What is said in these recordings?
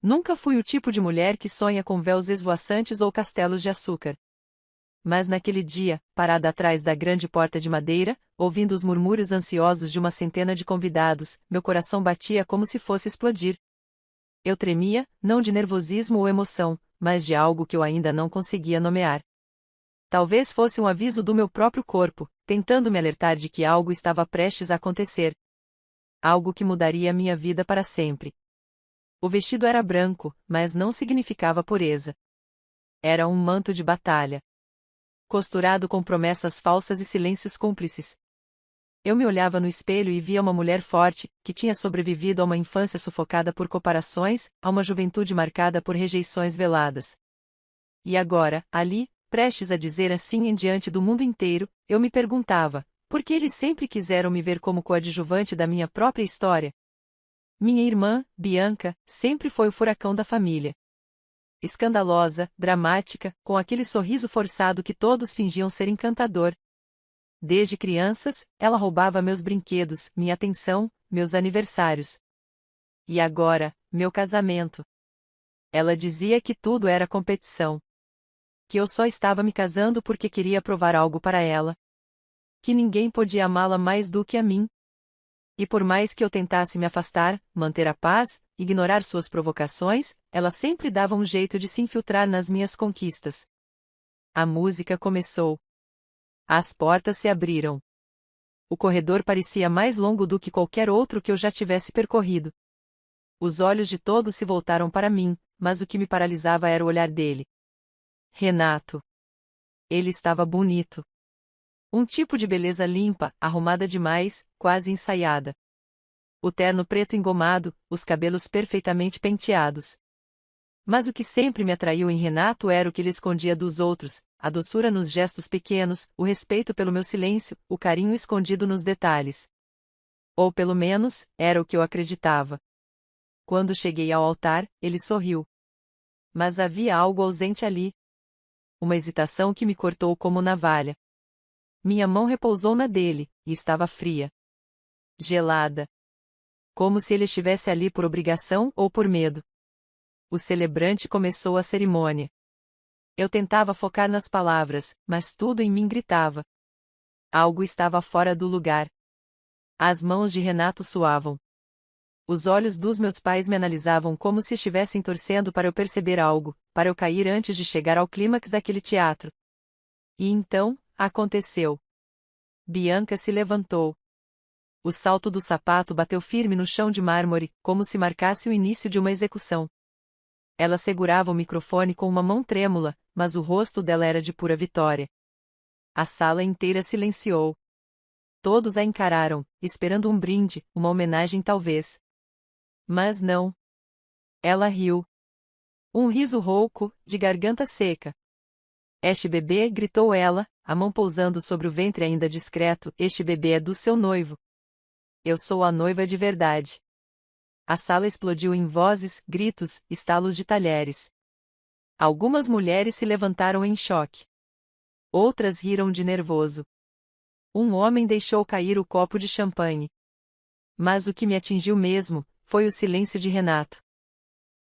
Nunca fui o tipo de mulher que sonha com véus esvoaçantes ou castelos de açúcar. Mas naquele dia, parada atrás da grande porta de madeira, ouvindo os murmúrios ansiosos de uma centena de convidados, meu coração batia como se fosse explodir. Eu tremia, não de nervosismo ou emoção, mas de algo que eu ainda não conseguia nomear. Talvez fosse um aviso do meu próprio corpo, tentando me alertar de que algo estava prestes a acontecer. Algo que mudaria minha vida para sempre. O vestido era branco, mas não significava pureza. Era um manto de batalha, costurado com promessas falsas e silêncios cúmplices. Eu me olhava no espelho e via uma mulher forte, que tinha sobrevivido a uma infância sufocada por comparações, a uma juventude marcada por rejeições veladas. E agora, ali, prestes a dizer assim em diante do mundo inteiro, eu me perguntava, por que eles sempre quiseram me ver como coadjuvante da minha própria história? Minha irmã, Bianca, sempre foi o furacão da família. Escandalosa, dramática, com aquele sorriso forçado que todos fingiam ser encantador. Desde crianças, ela roubava meus brinquedos, minha atenção, meus aniversários. E agora, meu casamento. Ela dizia que tudo era competição. Que eu só estava me casando porque queria provar algo para ela. Que ninguém podia amá-la mais do que a mim. E por mais que eu tentasse me afastar, manter a paz, ignorar suas provocações, ela sempre dava um jeito de se infiltrar nas minhas conquistas. A música começou. As portas se abriram. O corredor parecia mais longo do que qualquer outro que eu já tivesse percorrido. Os olhos de todos se voltaram para mim, mas o que me paralisava era o olhar dele. Renato. Ele estava bonito. Um tipo de beleza limpa, arrumada demais, quase ensaiada. O terno preto engomado, os cabelos perfeitamente penteados. Mas o que sempre me atraiu em Renato era o que ele escondia dos outros, a doçura nos gestos pequenos, o respeito pelo meu silêncio, o carinho escondido nos detalhes. Ou pelo menos, era o que eu acreditava. Quando cheguei ao altar, ele sorriu. Mas havia algo ausente ali. Uma hesitação que me cortou como navalha. Minha mão repousou na dele, e estava fria. Gelada. Como se ele estivesse ali por obrigação ou por medo. O celebrante começou a cerimônia. Eu tentava focar nas palavras, mas tudo em mim gritava. Algo estava fora do lugar. As mãos de Renato suavam. Os olhos dos meus pais me analisavam como se estivessem torcendo para eu perceber algo, para eu cair antes de chegar ao clímax daquele teatro. E então, aconteceu. Bianca se levantou. O salto do sapato bateu firme no chão de mármore, como se marcasse o início de uma execução. Ela segurava o microfone com uma mão trêmula, mas o rosto dela era de pura vitória. A sala inteira silenciou. Todos a encararam, esperando um brinde, uma homenagem talvez. Mas não. Ela riu. Um riso rouco, de garganta seca. Este bebê, gritou ela, a mão pousando sobre o ventre ainda discreto, este bebê é do seu noivo. Eu sou a noiva de verdade. A sala explodiu em vozes, gritos, estalos de talheres. Algumas mulheres se levantaram em choque. Outras riram de nervoso. Um homem deixou cair o copo de champanhe. Mas o que me atingiu mesmo, foi o silêncio de Renato.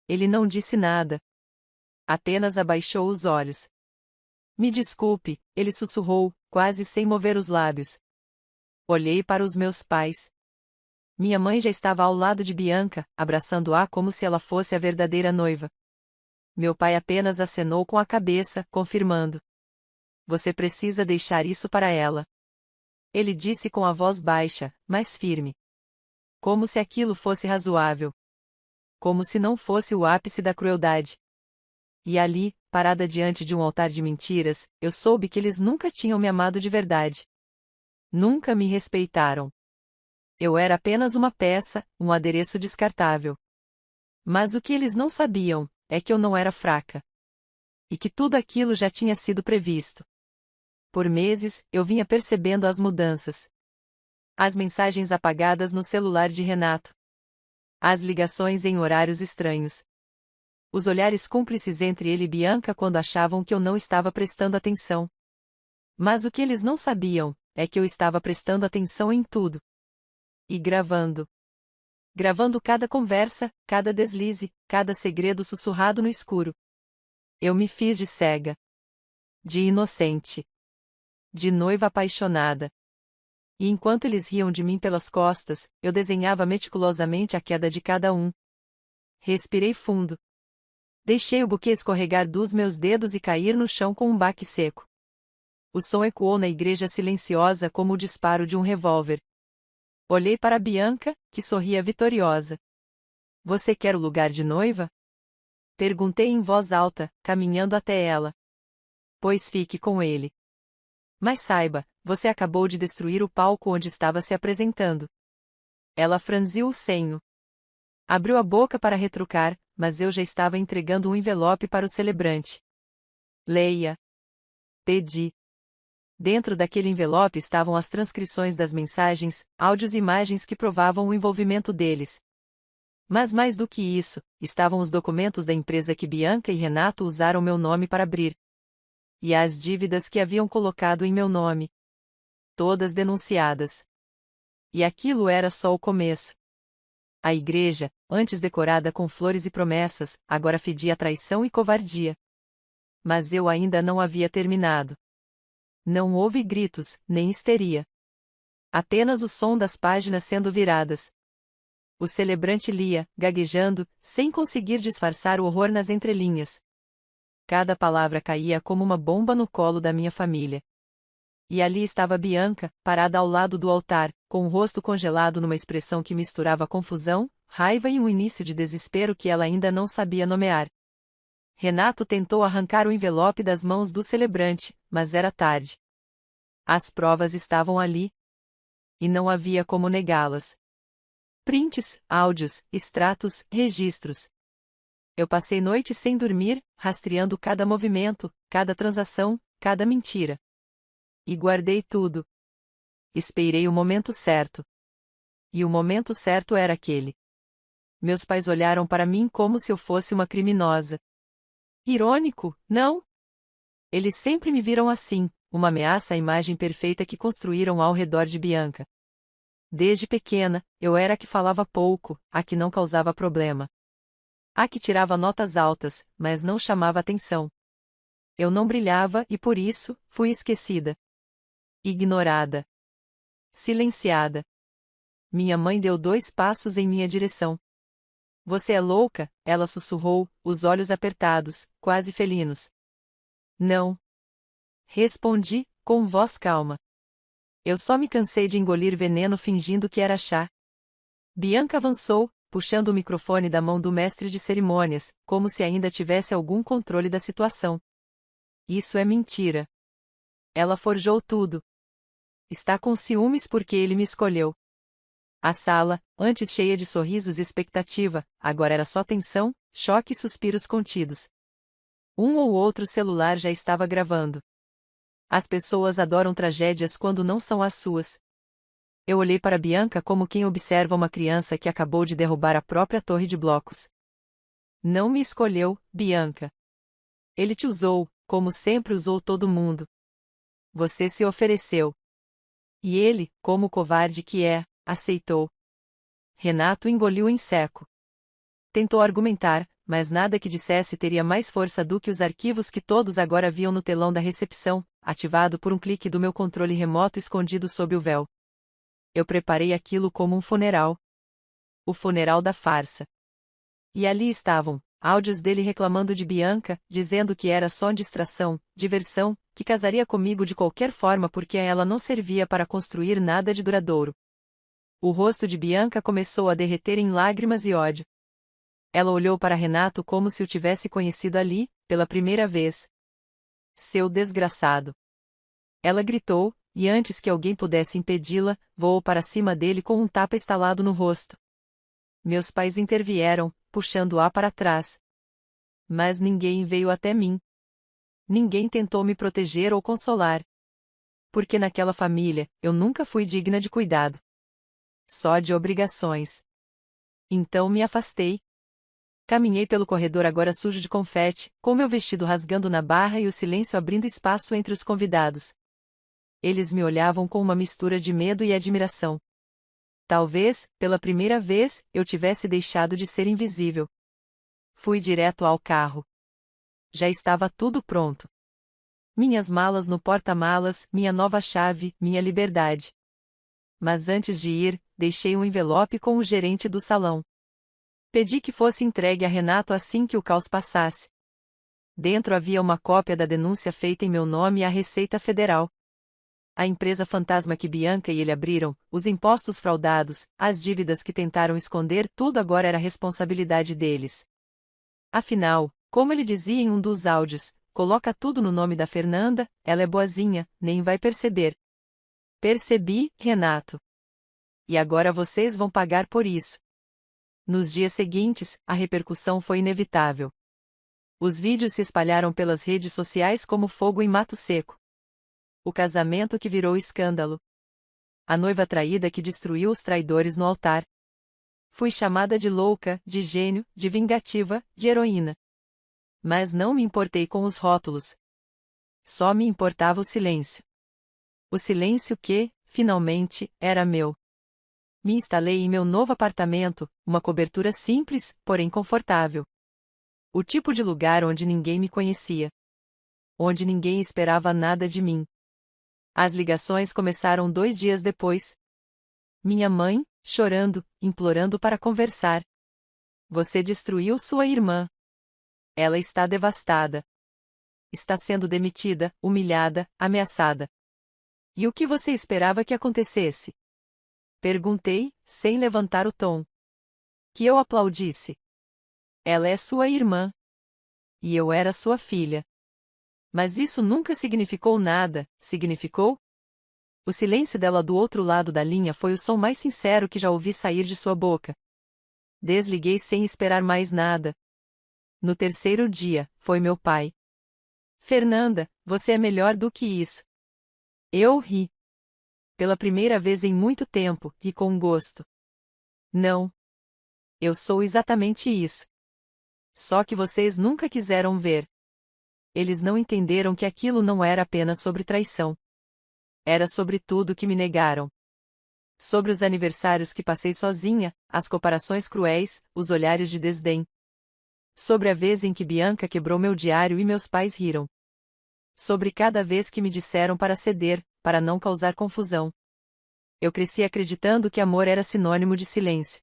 Ele não disse nada. Apenas abaixou os olhos. Me desculpe, ele sussurrou, quase sem mover os lábios. Olhei para os meus pais. Minha mãe já estava ao lado de Bianca, abraçando-a como se ela fosse a verdadeira noiva. Meu pai apenas acenou com a cabeça, confirmando. Você precisa deixar isso para ela. Ele disse com a voz baixa, mas firme. Como se aquilo fosse razoável. Como se não fosse o ápice da crueldade. E ali, parada diante de um altar de mentiras, eu soube que eles nunca tinham me amado de verdade. Nunca me respeitaram. Eu era apenas uma peça, um adereço descartável. Mas o que eles não sabiam, é que eu não era fraca. E que tudo aquilo já tinha sido previsto. Por meses, eu vinha percebendo as mudanças. As mensagens apagadas no celular de Renato. As ligações em horários estranhos. Os olhares cúmplices entre ele e Bianca quando achavam que eu não estava prestando atenção. Mas o que eles não sabiam, é que eu estava prestando atenção em tudo. E gravando. gravando cada conversa, cada deslize, cada segredo sussurrado no escuro. Eu me fiz de cega, de inocente, de noiva apaixonada. E enquanto eles riam de mim pelas costas, eu desenhava meticulosamente a queda de cada um. Respirei fundo. Deixei o buquê escorregar dos meus dedos e cair no chão com um baque seco. O som ecoou na igreja silenciosa como o disparo de um revólver. Olhei para Bianca, que sorria vitoriosa. Você quer o lugar de noiva? Perguntei em voz alta, caminhando até ela. Pois fique com ele. Mas saiba, você acabou de destruir o palco onde estava se apresentando. Ela franziu o senho. Abriu a boca para retrucar, mas eu já estava entregando um envelope para o celebrante. Leia. Pedi. Dentro daquele envelope estavam as transcrições das mensagens, áudios e imagens que provavam o envolvimento deles. Mas mais do que isso, estavam os documentos da empresa que Bianca e Renato usaram meu nome para abrir. E as dívidas que haviam colocado em meu nome. Todas denunciadas. E aquilo era só o começo. A igreja, antes decorada com flores e promessas, agora fedia a traição e covardia. Mas eu ainda não havia terminado. Não houve gritos, nem histeria. Apenas o som das páginas sendo viradas. O celebrante lia, gaguejando, sem conseguir disfarçar o horror nas entrelinhas. Cada palavra caía como uma bomba no colo da minha família. E ali estava Bianca, parada ao lado do altar, com o rosto congelado numa expressão que misturava confusão, raiva e um início de desespero que ela ainda não sabia nomear. Renato tentou arrancar o envelope das mãos do celebrante, mas era tarde. As provas estavam ali. E não havia como negá-las. Prints, áudios, extratos, registros. Eu passei noites sem dormir, rastreando cada movimento, cada transação, cada mentira. E guardei tudo. Esperei o momento certo. E o momento certo era aquele. Meus pais olharam para mim como se eu fosse uma criminosa. Irônico, não? Eles sempre me viram assim, uma ameaça à imagem perfeita que construíram ao redor de Bianca. Desde pequena, eu era a que falava pouco, a que não causava problema. A que tirava notas altas, mas não chamava atenção. Eu não brilhava e por isso, fui esquecida. Ignorada. Silenciada. Minha mãe deu 2 passos em minha direção. Você é louca? Ela sussurrou, os olhos apertados, quase felinos. Não. Respondi, com voz calma. Eu só me cansei de engolir veneno fingindo que era chá. Bianca avançou, puxando o microfone da mão do mestre de cerimônias, como se ainda tivesse algum controle da situação. Isso é mentira. Ela forjou tudo. Está com ciúmes porque ele me escolheu. A sala, antes cheia de sorrisos e expectativa, agora era só tensão, choque e suspiros contidos. Um ou outro celular já estava gravando. As pessoas adoram tragédias quando não são as suas. Eu olhei para Bianca como quem observa uma criança que acabou de derrubar a própria torre de blocos. Não me escolheu, Bianca. Ele te usou, como sempre usou todo mundo. Você se ofereceu. E ele, como o covarde que é, aceitou. Renato engoliu em seco. Tentou argumentar, mas nada que dissesse teria mais força do que os arquivos que todos agora viam no telão da recepção, ativado por um clique do meu controle remoto escondido sob o véu. Eu preparei aquilo como um funeral. O funeral da farsa. E ali estavam, áudios dele reclamando de Bianca, dizendo que era só distração, diversão, que casaria comigo de qualquer forma porque ela não servia para construir nada de duradouro. O rosto de Bianca começou a derreter em lágrimas e ódio. Ela olhou para Renato como se o tivesse conhecido ali, pela primeira vez. Seu desgraçado. Ela gritou, e antes que alguém pudesse impedi-la, voou para cima dele com um tapa estalado no rosto. Meus pais intervieram, puxando-a para trás. Mas ninguém veio até mim. Ninguém tentou me proteger ou consolar. Porque naquela família, eu nunca fui digna de cuidado. Só de obrigações. Então me afastei. Caminhei pelo corredor agora sujo de confete, com meu vestido rasgando na barra e o silêncio abrindo espaço entre os convidados. Eles me olhavam com uma mistura de medo e admiração. Talvez, pela primeira vez, eu tivesse deixado de ser invisível. Fui direto ao carro. Já estava tudo pronto. Minhas malas no porta-malas, minha nova chave, minha liberdade. Mas antes de ir, deixei um envelope com o gerente do salão. Pedi que fosse entregue a Renato assim que o caos passasse. Dentro havia uma cópia da denúncia feita em meu nome à Receita Federal. A empresa fantasma que Bianca e ele abriram, os impostos fraudados, as dívidas que tentaram esconder, tudo agora era responsabilidade deles. Afinal, como ele dizia em um dos áudios, coloca tudo no nome da Fernanda, ela é boazinha, nem vai perceber. Percebi, Renato. E agora vocês vão pagar por isso. Nos dias seguintes, a repercussão foi inevitável. Os vídeos se espalharam pelas redes sociais como fogo em mato seco. O casamento que virou escândalo. A noiva traída que destruiu os traidores no altar. Fui chamada de louca, de gênio, de vingativa, de heroína. Mas não me importei com os rótulos. Só me importava o silêncio. O silêncio que, finalmente, era meu. Me instalei em meu novo apartamento, uma cobertura simples, porém confortável. O tipo de lugar onde ninguém me conhecia. Onde ninguém esperava nada de mim. As ligações começaram 2 dias depois. Minha mãe, chorando, implorando para conversar. Você destruiu sua irmã. Ela está devastada. Está sendo demitida, humilhada, ameaçada. E o que você esperava que acontecesse? Perguntei, sem levantar o tom. Que eu aplaudisse. Ela é sua irmã. E eu era sua filha. Mas isso nunca significou nada, significou? O silêncio dela do outro lado da linha foi o som mais sincero que já ouvi sair de sua boca. Desliguei sem esperar mais nada. No terceiro dia, foi meu pai. Fernanda, você é melhor do que isso. Eu ri. Pela primeira vez em muito tempo, e com gosto. Não. Eu sou exatamente isso. Só que vocês nunca quiseram ver. Eles não entenderam que aquilo não era apenas sobre traição. Era sobre tudo que me negaram. Sobre os aniversários que passei sozinha, as comparações cruéis, os olhares de desdém. Sobre a vez em que Bianca quebrou meu diário e meus pais riram. Sobre cada vez que me disseram para ceder, para não causar confusão. Eu cresci acreditando que amor era sinônimo de silêncio.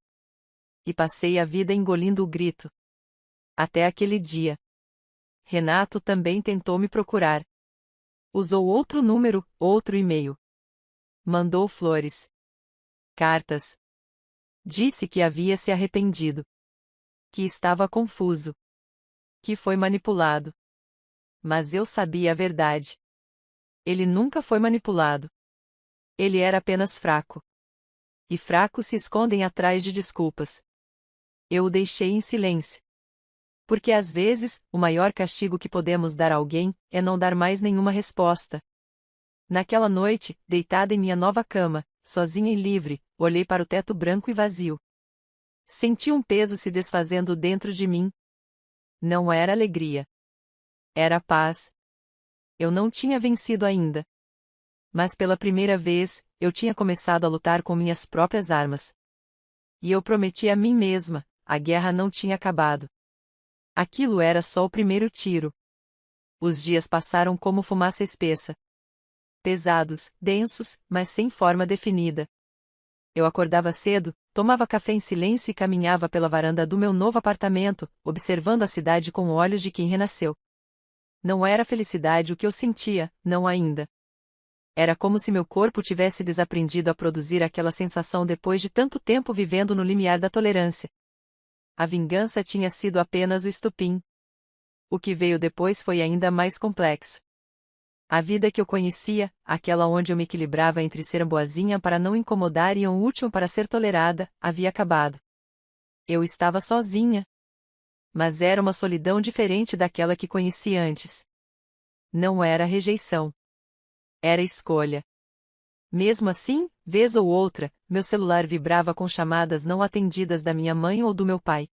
E passei a vida engolindo o grito. Até aquele dia. Renato também tentou me procurar. Usou outro número, outro e-mail. Mandou flores. Cartas. Disse que havia se arrependido. Que estava confuso. Que foi manipulado. Mas eu sabia a verdade. Ele nunca foi manipulado. Ele era apenas fraco. E fracos se escondem atrás de desculpas. Eu o deixei em silêncio. Porque às vezes, o maior castigo que podemos dar a alguém é não dar mais nenhuma resposta. Naquela noite, deitada em minha nova cama, sozinha e livre, olhei para o teto branco e vazio. Senti um peso se desfazendo dentro de mim. Não era alegria. Era paz. Eu não tinha vencido ainda. Mas pela primeira vez, eu tinha começado a lutar com minhas próprias armas. E eu prometi a mim mesma, a guerra não tinha acabado. Aquilo era só o primeiro tiro. Os dias passaram como fumaça espessa. Pesados, densos, mas sem forma definida. Eu acordava cedo, tomava café em silêncio e caminhava pela varanda do meu novo apartamento, observando a cidade com olhos de quem renasceu. Não era felicidade o que eu sentia, não ainda. Era como se meu corpo tivesse desaprendido a produzir aquela sensação depois de tanto tempo vivendo no limiar da tolerância. A vingança tinha sido apenas o estopim. O que veio depois foi ainda mais complexo. A vida que eu conhecia, aquela onde eu me equilibrava entre ser boazinha para não incomodar e um último para ser tolerada, havia acabado. Eu estava sozinha. Mas era uma solidão diferente daquela que conheci antes. Não era rejeição. Era escolha. Mesmo assim, vez ou outra, meu celular vibrava com chamadas não atendidas da minha mãe ou do meu pai.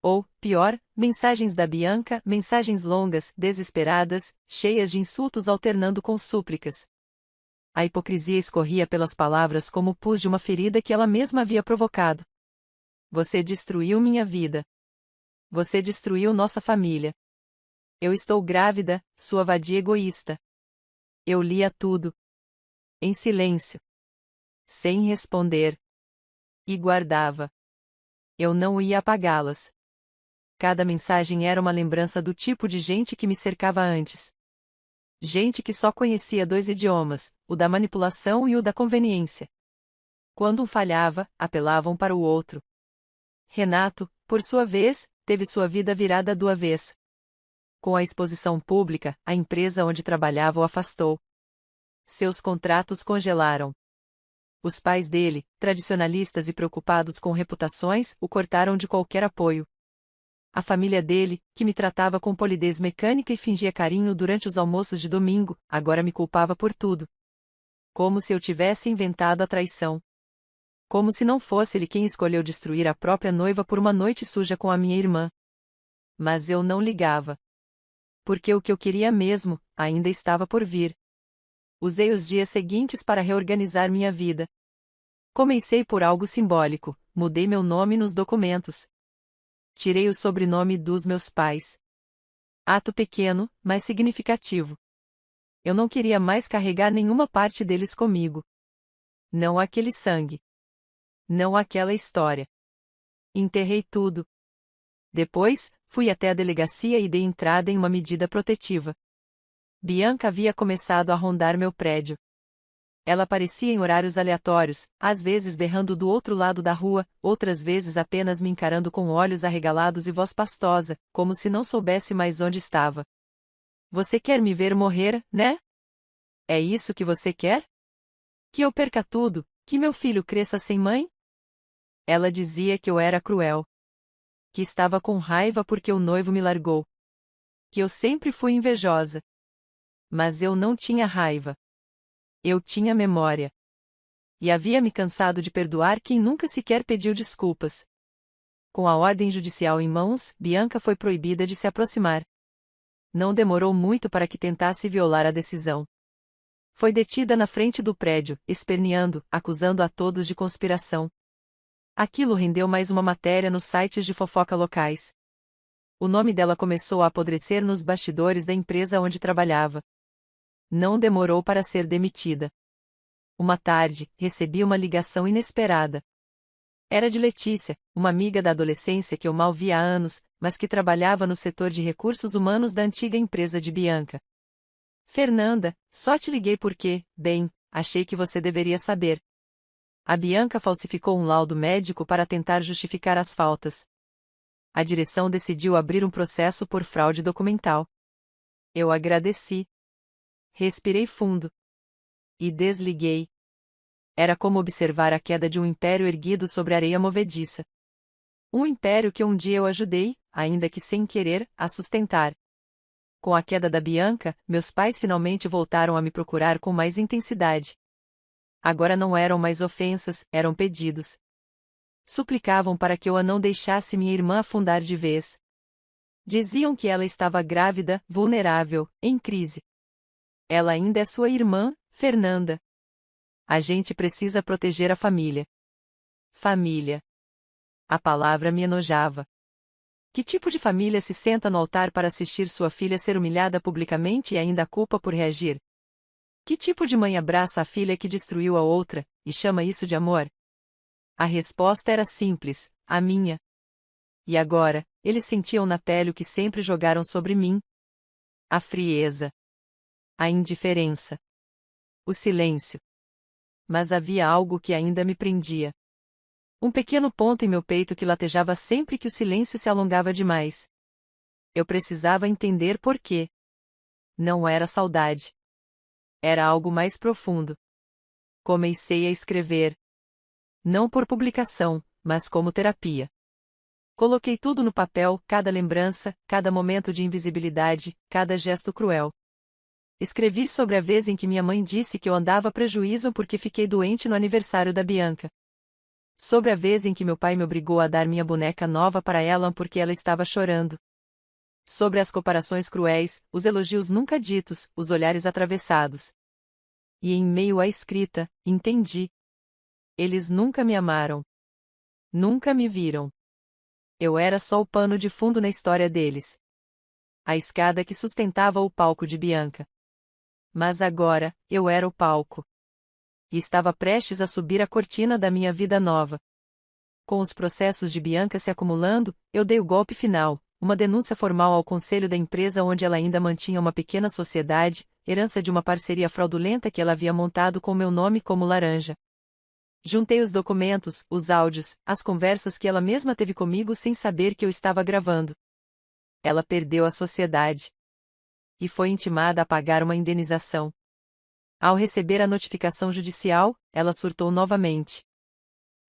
Ou, pior, mensagens da Bianca, mensagens longas, desesperadas, cheias de insultos alternando com súplicas. A hipocrisia escorria pelas palavras como o pus de uma ferida que ela mesma havia provocado. Você destruiu minha vida. Você destruiu nossa família. Eu estou grávida, sua vadia egoísta. Eu lia tudo. Em silêncio. Sem responder. E guardava. Eu não ia apagá-las. Cada mensagem era uma lembrança do tipo de gente que me cercava antes. Gente que só conhecia dois idiomas, o da manipulação e o da conveniência. Quando um falhava, apelavam para o outro. Renato, por sua vez, teve sua vida virada do avesso. Com a exposição pública, a empresa onde trabalhava o afastou. Seus contratos congelaram. Os pais dele, tradicionalistas e preocupados com reputações, o cortaram de qualquer apoio. A família dele, que me tratava com polidez mecânica e fingia carinho durante os almoços de domingo, agora me culpava por tudo. Como se eu tivesse inventado a traição. Como se não fosse ele quem escolheu destruir a própria noiva por uma noite suja com a minha irmã. Mas eu não ligava. Porque o que eu queria mesmo, ainda estava por vir. Usei os dias seguintes para reorganizar minha vida. Comecei por algo simbólico, mudei meu nome nos documentos. Tirei o sobrenome dos meus pais. Ato pequeno, mas significativo. Eu não queria mais carregar nenhuma parte deles comigo. Não aquele sangue. Não aquela história. Enterrei tudo. Depois, fui até a delegacia e dei entrada em uma medida protetiva. Bianca havia começado a rondar meu prédio. Ela aparecia em horários aleatórios, às vezes berrando do outro lado da rua, outras vezes apenas me encarando com olhos arregalados e voz pastosa, como se não soubesse mais onde estava. Você quer me ver morrer, né? É isso que você quer? Que eu perca tudo, que meu filho cresça sem mãe? Ela dizia que eu era cruel. Que estava com raiva porque o noivo me largou. Que eu sempre fui invejosa. Mas eu não tinha raiva. Eu tinha memória. E havia me cansado de perdoar quem nunca sequer pediu desculpas. Com a ordem judicial em mãos, Bianca foi proibida de se aproximar. Não demorou muito para que tentasse violar a decisão. Foi detida na frente do prédio, esperneando, acusando a todos de conspiração. Aquilo rendeu mais uma matéria nos sites de fofoca locais. O nome dela começou a apodrecer nos bastidores da empresa onde trabalhava. Não demorou para ser demitida. Uma tarde, recebi uma ligação inesperada. Era de Letícia, uma amiga da adolescência que eu mal via há anos, mas que trabalhava no setor de recursos humanos da antiga empresa de Bianca. Fernanda, só te liguei porque, bem, achei que você deveria saber. A Bianca falsificou um laudo médico para tentar justificar as faltas. A direção decidiu abrir um processo por fraude documental. Eu agradeci. Respirei fundo. E desliguei. Era como observar a queda de um império erguido sobre areia movediça. Um império que um dia eu ajudei, ainda que sem querer, a sustentar. Com a queda da Bianca, meus pais finalmente voltaram a me procurar com mais intensidade. Agora não eram mais ofensas, eram pedidos. Suplicavam para que eu a não deixasse minha irmã afundar de vez. Diziam que ela estava grávida, vulnerável, em crise. Ela ainda é sua irmã, Fernanda. A gente precisa proteger a família. Família. A palavra me enojava. Que tipo de família se senta no altar para assistir sua filha ser humilhada publicamente e ainda culpa por reagir? Que tipo de mãe abraça a filha que destruiu a outra, e chama isso de amor? A resposta era simples, a minha. E agora, eles sentiam na pele o que sempre jogaram sobre mim. A frieza. A indiferença. O silêncio. Mas havia algo que ainda me prendia. Um pequeno ponto em meu peito que latejava sempre que o silêncio se alongava demais. Eu precisava entender por quê. Não era saudade. Era algo mais profundo. Comecei a escrever. Não por publicação, mas como terapia. Coloquei tudo no papel, cada lembrança, cada momento de invisibilidade, cada gesto cruel. Escrevi sobre a vez em que minha mãe disse que eu andava a prejuízo porque fiquei doente no aniversário da Bianca. Sobre a vez em que meu pai me obrigou a dar minha boneca nova para ela porque ela estava chorando. Sobre as comparações cruéis, os elogios nunca ditos, os olhares atravessados. E em meio à escrita, entendi. Eles nunca me amaram. Nunca me viram. Eu era só o pano de fundo na história deles. A escada que sustentava o palco de Bianca. Mas agora, eu era o palco. E estava prestes a subir a cortina da minha vida nova. Com os processos de Bianca se acumulando, eu dei o golpe final, uma denúncia formal ao conselho da empresa onde ela ainda mantinha uma pequena sociedade, herança de uma parceria fraudulenta que ela havia montado com meu nome como Laranja. Juntei os documentos, os áudios, as conversas que ela mesma teve comigo sem saber que eu estava gravando. Ela perdeu a sociedade. E foi intimada a pagar uma indenização. Ao receber a notificação judicial, ela surtou novamente.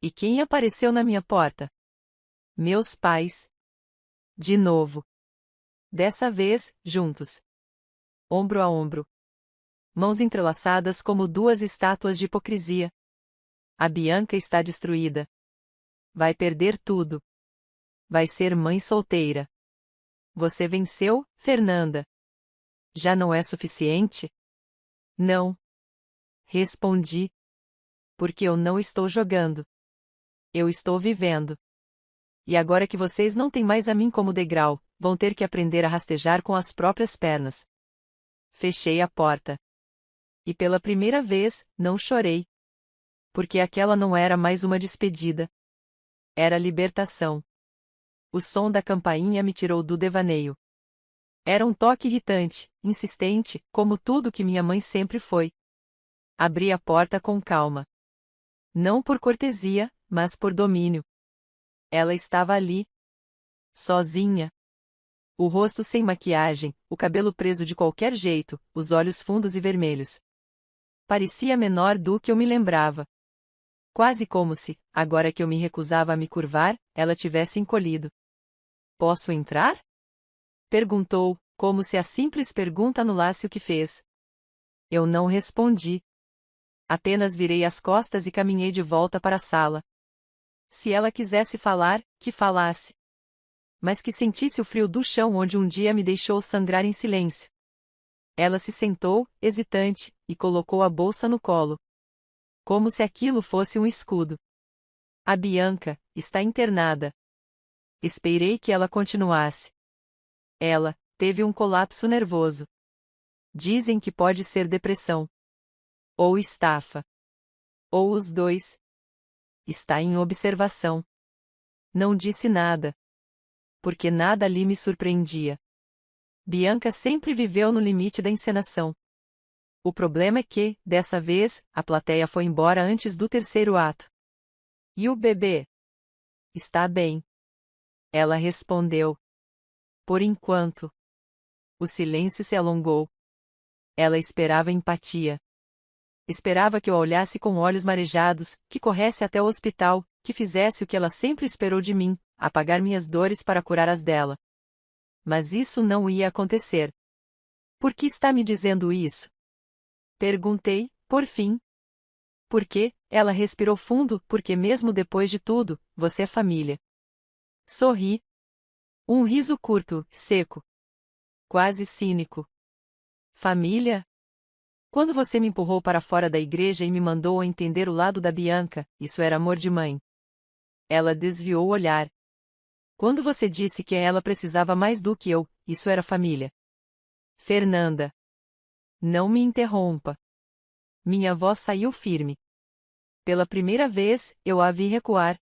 E quem apareceu na minha porta? Meus pais. De novo. Dessa vez, juntos. Ombro a ombro. Mãos entrelaçadas como duas estátuas de hipocrisia. A Bianca está destruída. Vai perder tudo. Vai ser mãe solteira. Você venceu, Fernanda. Já não é suficiente? Não. Respondi. Porque eu não estou jogando. Eu estou vivendo. E agora que vocês não têm mais a mim como degrau, vão ter que aprender a rastejar com as próprias pernas. Fechei a porta. E pela primeira vez, não chorei. Porque aquela não era mais uma despedida. Era libertação. O som da campainha me tirou do devaneio. Era um toque irritante, insistente, como tudo que minha mãe sempre foi. Abri a porta com calma. Não por cortesia, mas por domínio. Ela estava ali. Sozinha. O rosto sem maquiagem, o cabelo preso de qualquer jeito, os olhos fundos e vermelhos. Parecia menor do que eu me lembrava. Quase como se, agora que eu me recusava a me curvar, ela tivesse encolhido. Posso entrar? Perguntou, como se a simples pergunta anulasse o que fez. Eu não respondi. Apenas virei as costas e caminhei de volta para a sala. Se ela quisesse falar, que falasse. Mas que sentisse o frio do chão onde um dia me deixou sangrar em silêncio. Ela se sentou, hesitante, e colocou a bolsa no colo. Como se aquilo fosse um escudo. A Bianca está internada. Esperei que ela continuasse. Ela teve um colapso nervoso. Dizem que pode ser depressão. Ou estafa. Ou os dois. Está em observação. Não disse nada. Porque nada ali me surpreendia. Bianca sempre viveu no limite da encenação. O problema é que, dessa vez, a plateia foi embora antes do terceiro ato. E o bebê? Está bem. Ela respondeu. Por enquanto. O silêncio se alongou. Ela esperava empatia. Esperava que eu a olhasse com olhos marejados, que corresse até o hospital, que fizesse o que ela sempre esperou de mim, apagar minhas dores para curar as dela. Mas isso não ia acontecer. Por que está me dizendo isso? Perguntei, por fim. Por quê? Ela respirou fundo, porque mesmo depois de tudo, você é família. Sorri. Um riso curto, seco. Quase cínico. Família? Quando você me empurrou para fora da igreja e me mandou entender o lado da Bianca, isso era amor de mãe. Ela desviou o olhar. Quando você disse que ela precisava mais do que eu, isso era família. Fernanda. Não me interrompa. Minha voz saiu firme. Pela primeira vez, eu a vi recuar.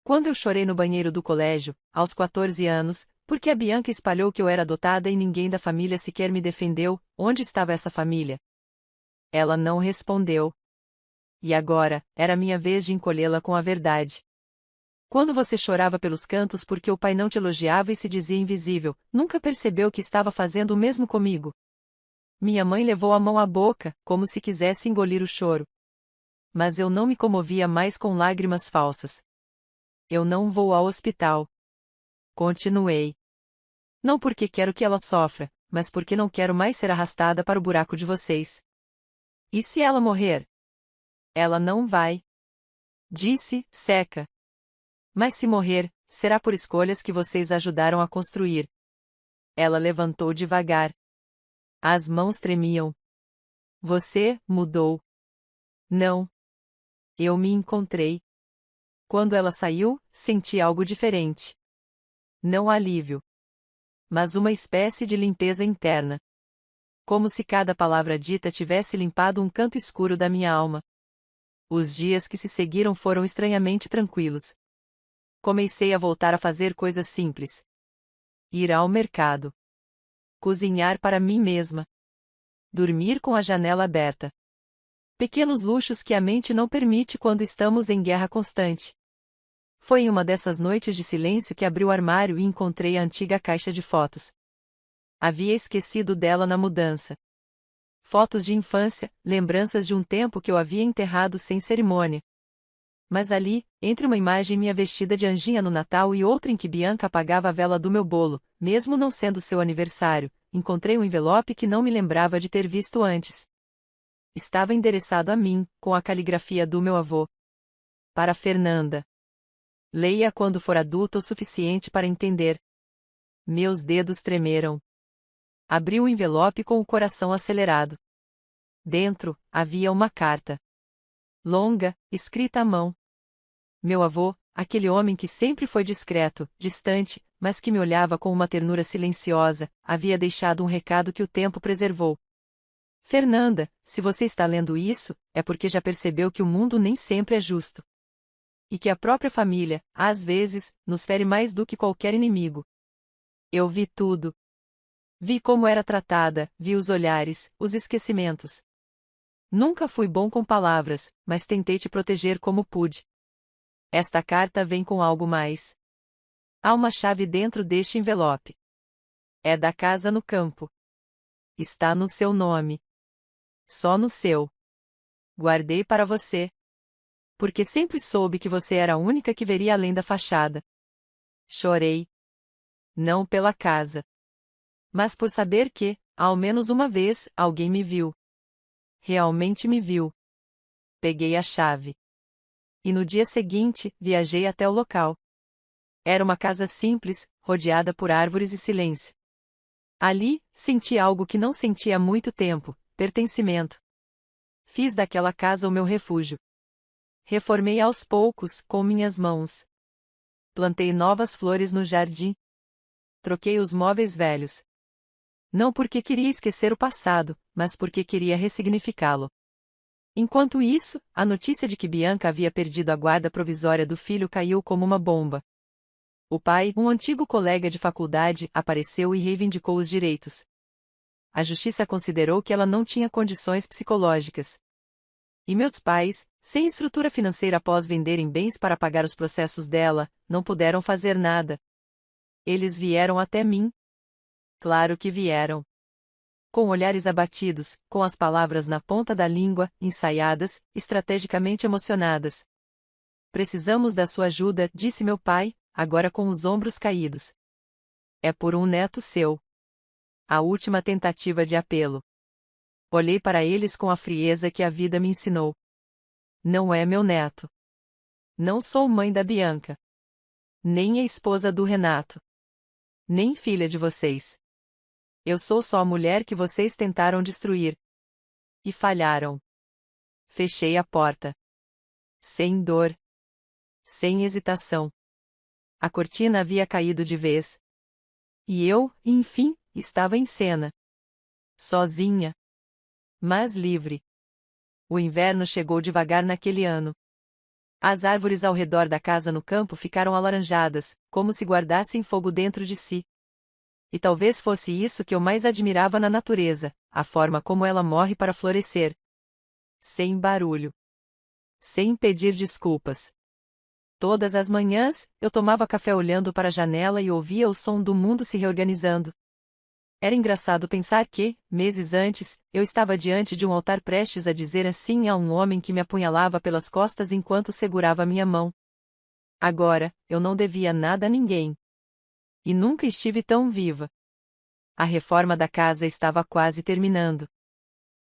Quando eu chorei no banheiro do colégio, aos 14 anos, porque a Bianca espalhou que eu era adotada e ninguém da família sequer me defendeu, onde estava essa família? Ela não respondeu. E agora, era minha vez de encolhê-la com a verdade. Quando você chorava pelos cantos porque o pai não te elogiava e se dizia invisível, nunca percebeu que estava fazendo o mesmo comigo. Minha mãe levou a mão à boca, como se quisesse engolir o choro. Mas eu não me comovia mais com lágrimas falsas. Eu não vou ao hospital. Continuei. Não porque quero que ela sofra, mas porque não quero mais ser arrastada para o buraco de vocês. E se ela morrer? Ela não vai. Disse, seca. Mas se morrer, será por escolhas que vocês ajudaram a construir. Ela levantou devagar. As mãos tremiam. Você mudou. Não. Eu me encontrei. Quando ela saiu, senti algo diferente. Não alívio, mas uma espécie de limpeza interna. Como se cada palavra dita tivesse limpado um canto escuro da minha alma. Os dias que se seguiram foram estranhamente tranquilos. Comecei a voltar a fazer coisas simples. Ir ao mercado. Cozinhar para mim mesma. Dormir com a janela aberta. Pequenos luxos que a mente não permite quando estamos em guerra constante. Foi em uma dessas noites de silêncio que abri o armário e encontrei a antiga caixa de fotos. Havia esquecido dela na mudança. Fotos de infância, lembranças de um tempo que eu havia enterrado sem cerimônia. Mas ali, entre uma imagem minha vestida de anjinha no Natal e outra em que Bianca apagava a vela do meu bolo, mesmo não sendo seu aniversário, encontrei um envelope que não me lembrava de ter visto antes. Estava endereçado a mim, com a caligrafia do meu avô. Para Fernanda. Leia quando for adulta o suficiente para entender. Meus dedos tremeram. Abri o envelope com o coração acelerado. Dentro, havia uma carta. Longa, escrita à mão. Meu avô, aquele homem que sempre foi discreto, distante, mas que me olhava com uma ternura silenciosa, havia deixado um recado que o tempo preservou. Fernanda, se você está lendo isso, é porque já percebeu que o mundo nem sempre é justo. E que a própria família, às vezes, nos fere mais do que qualquer inimigo. Eu vi tudo. Vi como era tratada, vi os olhares, os esquecimentos. Nunca fui bom com palavras, mas tentei te proteger como pude. Esta carta vem com algo mais. Há uma chave dentro deste envelope. É da casa no campo. Está no seu nome. Só no seu. Guardei para você. Porque sempre soube que você era a única que veria além da fachada. Chorei. Não pela casa. Mas por saber que, ao menos uma vez, alguém me viu. Realmente me viu. Peguei a chave. E no dia seguinte, viajei até o local. Era uma casa simples, rodeada por árvores e silêncio. Ali, senti algo que não sentia há muito tempo, pertencimento. Fiz daquela casa o meu refúgio. Reformei aos poucos, com minhas mãos. Plantei novas flores no jardim. Troquei os móveis velhos. Não porque queria esquecer o passado, mas porque queria ressignificá-lo. Enquanto isso, a notícia de que Bianca havia perdido a guarda provisória do filho caiu como uma bomba. O pai, um antigo colega de faculdade, apareceu e reivindicou os direitos. A justiça considerou que ela não tinha condições psicológicas. E meus pais, sem estrutura financeira após venderem bens para pagar os processos dela, não puderam fazer nada. Eles vieram até mim. Claro que vieram. Com olhares abatidos, com as palavras na ponta da língua, ensaiadas, estrategicamente emocionadas. Precisamos da sua ajuda, disse meu pai, agora com os ombros caídos. É por um neto seu. A última tentativa de apelo. Olhei para eles com a frieza que a vida me ensinou. Não é meu neto. Não sou mãe da Bianca. Nem a esposa do Renato. Nem filha de vocês. Eu sou só a mulher que vocês tentaram destruir. E falharam. Fechei a porta. Sem dor. Sem hesitação. A cortina havia caído de vez. E eu, enfim, estava em cena. Sozinha. Mas livre. O inverno chegou devagar naquele ano. As árvores ao redor da casa no campo ficaram alaranjadas, como se guardassem fogo dentro de si. E talvez fosse isso que eu mais admirava na natureza, a forma como ela morre para florescer. Sem barulho. Sem pedir desculpas. Todas as manhãs, eu tomava café olhando para a janela e ouvia o som do mundo se reorganizando. Era engraçado pensar que, meses antes, eu estava diante de um altar prestes a dizer assim a um homem que me apunhalava pelas costas enquanto segurava minha mão. Agora, eu não devia nada a ninguém. E nunca estive tão viva. A reforma da casa estava quase terminando.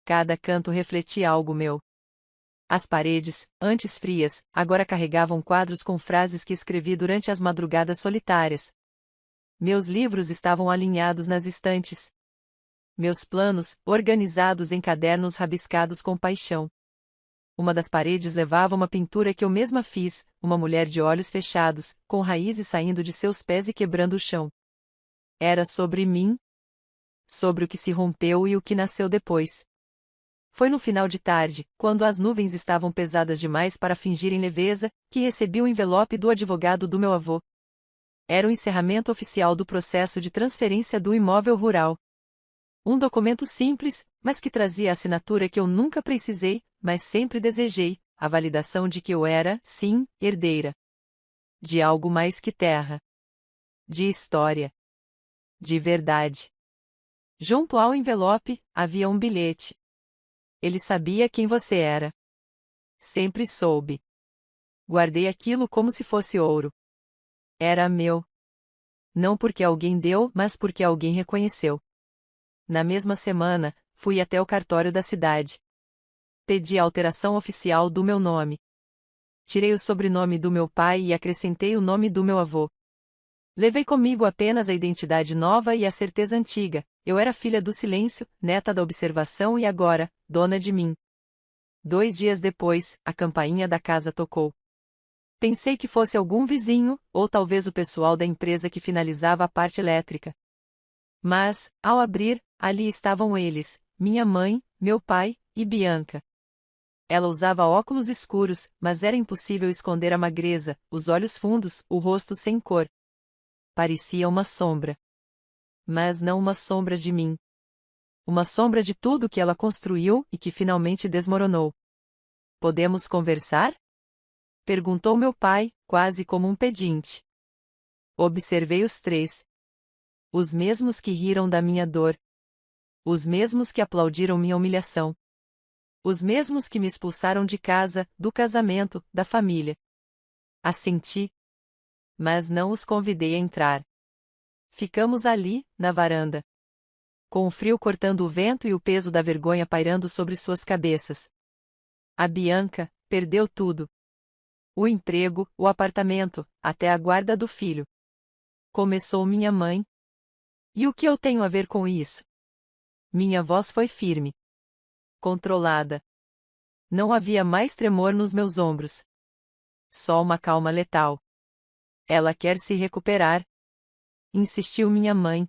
Cada canto refletia algo meu. As paredes, antes frias, agora carregavam quadros com frases que escrevi durante as madrugadas solitárias. Meus livros estavam alinhados nas estantes. Meus planos, organizados em cadernos rabiscados com paixão. Uma das paredes levava uma pintura que eu mesma fiz, uma mulher de olhos fechados, com raízes saindo de seus pés e quebrando o chão. Era sobre mim, sobre o que se rompeu e o que nasceu depois. Foi no final de tarde, quando as nuvens estavam pesadas demais para fingirem leveza, que recebi o envelope do advogado do meu avô. Era o encerramento oficial do processo de transferência do imóvel rural. Um documento simples, mas que trazia a assinatura que eu nunca precisei, mas sempre desejei, a validação de que eu era, sim, herdeira. De algo mais que terra. De história. De verdade. Junto ao envelope, havia um bilhete. Ele sabia quem você era. Sempre soube. Guardei aquilo como se fosse ouro. Era meu. Não porque alguém deu, mas porque alguém reconheceu. Na mesma semana, fui até o cartório da cidade. Pedi a alteração oficial do meu nome. Tirei o sobrenome do meu pai e acrescentei o nome do meu avô. Levei comigo apenas a identidade nova e a certeza antiga. Eu era filha do silêncio, neta da observação e agora, dona de mim. 2 dias depois, a campainha da casa tocou. Pensei que fosse algum vizinho, ou talvez o pessoal da empresa que finalizava a parte elétrica. Mas, ao abrir, ali estavam eles, minha mãe, meu pai, e Bianca. Ela usava óculos escuros, mas era impossível esconder a magreza, os olhos fundos, o rosto sem cor. Parecia uma sombra. Mas não uma sombra de mim. Uma sombra de tudo que ela construiu e que finalmente desmoronou. Podemos conversar? Perguntou meu pai, quase como um pedinte. Observei os 3. Os mesmos que riram da minha dor. Os mesmos que aplaudiram minha humilhação. Os mesmos que me expulsaram de casa, do casamento, da família. Assenti. Mas não os convidei a entrar. Ficamos ali, na varanda. Com o frio cortando o vento e o peso da vergonha pairando sobre suas cabeças. A Bianca perdeu tudo. O emprego, o apartamento, até a guarda do filho. Começou minha mãe. E o que eu tenho a ver com isso? Minha voz foi firme. Controlada. Não havia mais tremor nos meus ombros. Só uma calma letal. Ela quer se recuperar. Insistiu minha mãe.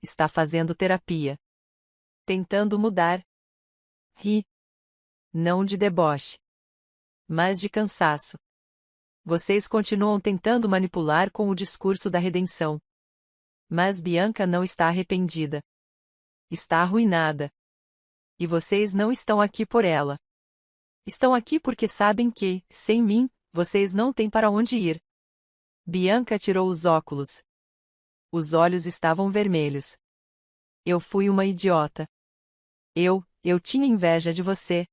Está fazendo terapia. Tentando mudar. Ri. Não de deboche. Mas de cansaço. Vocês continuam tentando manipular com o discurso da redenção. Mas Bianca não está arrependida. Está arruinada. E vocês não estão aqui por ela. Estão aqui porque sabem que, sem mim, vocês não têm para onde ir. Bianca tirou os óculos. Os olhos estavam vermelhos. Eu fui uma idiota. Eu tinha inveja de você.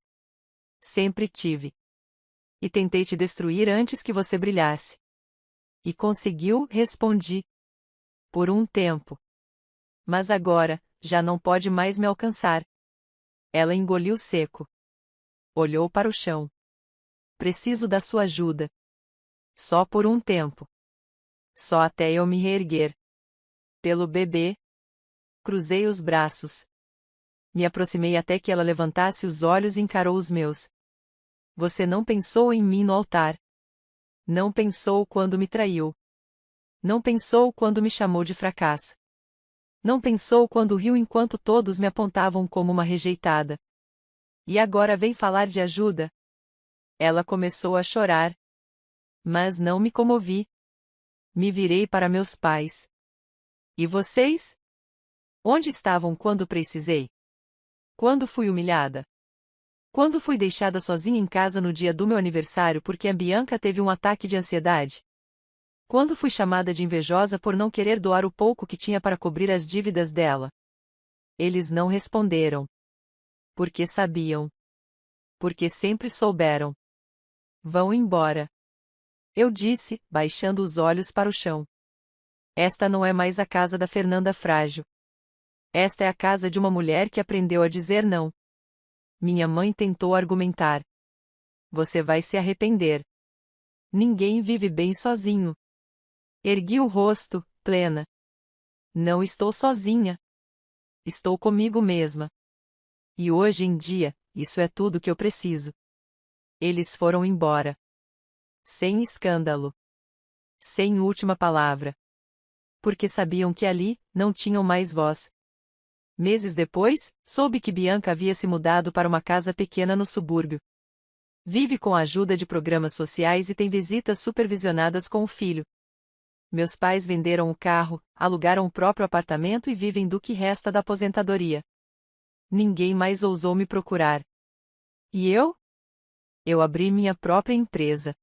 Sempre tive. E tentei te destruir antes que você brilhasse. E conseguiu, respondi. Por um tempo. Mas agora, já não pode mais me alcançar. Ela engoliu seco. Olhou para o chão. Preciso da sua ajuda. Só por um tempo. Só até eu me reerguer. Pelo bebê. Cruzei os braços. Me aproximei até que ela levantasse os olhos e encarou os meus. Você não pensou em mim no altar. Não pensou quando me traiu. Não pensou quando me chamou de fracasso. Não pensou quando riu enquanto todos me apontavam como uma rejeitada. E agora vem falar de ajuda? Ela começou a chorar. Mas não me comovi. Me virei para meus pais. E vocês? Onde estavam quando precisei? Quando fui humilhada? Quando fui deixada sozinha em casa no dia do meu aniversário porque a Bianca teve um ataque de ansiedade? Quando fui chamada de invejosa por não querer doar o pouco que tinha para cobrir as dívidas dela? Eles não responderam. Porque sabiam. Porque sempre souberam. Vão embora. Eu disse, baixando os olhos para o chão. Esta não é mais a casa da Fernanda Frágil. Esta é a casa de uma mulher que aprendeu a dizer não. Minha mãe tentou argumentar. Você vai se arrepender. Ninguém vive bem sozinho. Ergui o rosto, plena. Não estou sozinha. estou comigo mesma. E hoje em dia, isso é tudo que eu preciso. Eles foram embora. Sem escândalo. Sem última palavra. Porque sabiam que ali, não tinham mais voz. Meses depois, soube que Bianca havia se mudado para uma casa pequena no subúrbio. Vive com a ajuda de programas sociais e tem visitas supervisionadas com o filho. Meus pais venderam o carro, alugaram o próprio apartamento e vivem do que resta da aposentadoria. Ninguém mais ousou me procurar. E eu? Eu abri minha própria empresa.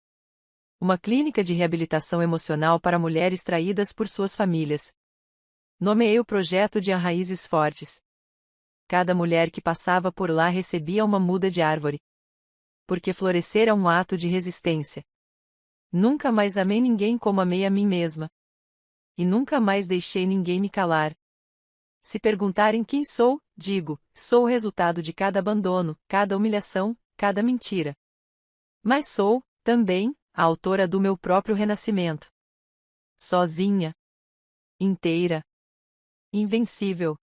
Uma clínica de reabilitação emocional para mulheres traídas por suas famílias. Nomeei o projeto de Raízes Fortes. Cada mulher que passava por lá recebia uma muda de árvore. Porque florescer é um ato de resistência. Nunca mais amei ninguém como amei a mim mesma. E nunca mais deixei ninguém me calar. Se perguntarem quem sou, digo, sou o resultado de cada abandono, cada humilhação, cada mentira. Mas sou, também, a autora do meu próprio renascimento. Sozinha. Inteira. Invencível.